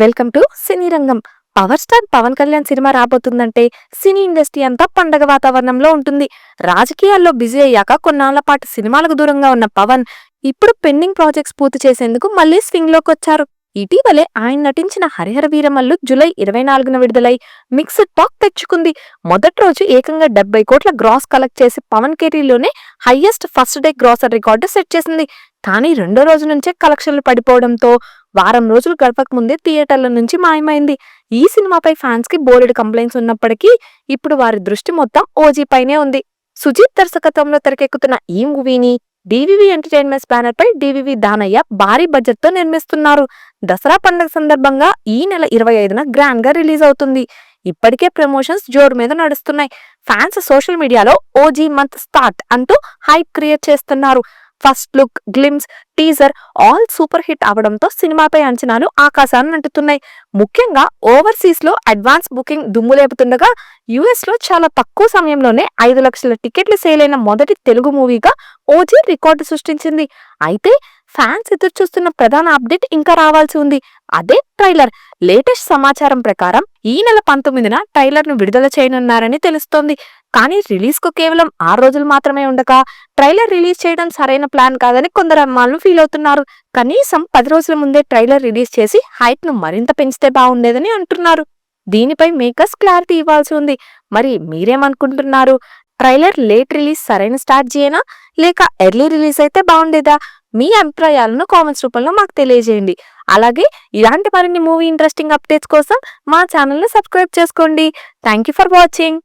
Welcome to cine రంగం. Power star Pawan Kalyan cinema రాబోతుందంటే cine industry అంతా పండగ వాతావరణంలో ఉంటుంది. రాజకీయాల్లో బిజీ అయ్యాక కొన్నాళ్ల పాటు సినిమాలకు దూరంగా ఉన్న పవన్ ఇప్పుడు పెండింగ్ ప్రాజెక్ట్స్ పూర్తి చేసేందుకు మళ్లీ స్వింగ్ లోకి వచ్చారు. ఇటీవలే ఆయన నటించిన హరిహర వీరమల్లు జూలై 24న విడుదలై మిక్స్డ్ టాక్ తెచ్చుకుంది. మొదటి రోజు ఏకంగా 70 కోట్ల గ్రాస్ కలెక్ట్ చేసి పవన్ కెరీర్లోనే highest first day grosser record set చేసింది. కానీ రెండో రోజు నుంచే కలెక్షన్లు పడిపోవడంతో వారం రోజులు గడపక ముందే థియేటర్ల నుంచి మాయమైంది. ఈ సినిమాపై ఫ్యాన్స్ కి బోలెడు కంప్లైంట్స్ ఉన్నప్పటికీ ఇప్పుడు వారి దృష్టి మొత్తం ఓజీ పైనే ఉంది. సుజీత్ దర్శకత్వంలో తెరకెక్కుతున్న ఈ మూవీని డివివి ఎంటర్టైన్మెంట్స్ బ్యానర్ పై డివివి దానయ్య భారీ బడ్జెట్ తో నిర్మిస్తున్నారు. దసరా పండుగ సందర్భంగా ఈ నెల 25న గ్రాండ్ గా రిలీజ్ అవుతుంది. ఇప్పటికే ప్రమోషన్స్ జోరు మీద నడుస్తున్నాయి. ఫ్యాన్స్ సోషల్ మీడియాలో ఓజీ మంత్ స్టార్ట్ అంటూ హైప్ క్రియేట్ చేస్తున్నారు. First look, glimpse, teaser all super hit అవడంతో సినిమాపై అంచనాలు ఆకాశాన్ని అంటుతున్నాయి. ముఖ్యంగా ఓవర్సీస్ లో అడ్వాన్స్ బుకింగ్ దుమ్ములేపుతుండగా యుఎస్ లో చాలా తక్కువ సమయంలోనే 5 లక్షల టికెట్లు సేల్ అయిన మొదటి తెలుగు మూవీగా ఓజీ రికార్డు సృష్టించింది. అయితే ఫ్యాన్స్ ఎదురు చూస్తున్న ప్రధాన అప్డేట్ ఇంకా రావాల్సి ఉంది. అదే ట్రైలర్. లేటెస్ట్ సమాచారం ప్రకారం ఈ నెల 19న ట్రైలర్ ను విడుదల చేయనున్నారని తెలుస్తోంది. కానీ రిలీజ్ కు కేవలం 6 రోజులు మాత్రమే ఉండగా ట్రైలర్ రిలీజ్ చేయడం సరైన ప్లాన్ కాదని కొందరు అభిమానులు ఫీల్ అవుతున్నారు. కనీసం 10 రోజుల ముందే ట్రైలర్ రిలీజ్ చేసి హైప్ ను మరింత పెంచితే బాగుండేదని అంటున్నారు. దీనిపై మేకర్స్ క్లారిటీ ఇవ్వాల్సి ఉంది. మరి మీరేమనుకుంటున్నారు? ట్రైలర్ లేట్ రిలీజ్ సరైన స్టార్ట్ చేయనా లేక ఎర్లీ రిలీజ్ అయితే బాగుండేదా? మీ అభిప్రాయాలను కామెంట్స్ రూపంలో మాకు తెలియజేయండి. అలాగే ఇలాంటి మరిన్ని మూవీ ఇంట్రెస్టింగ్ అప్డేట్స్ కోసం మా ఛానల్ ని సబ్స్క్రైబ్ చేసుకోండి. Thank you for watching.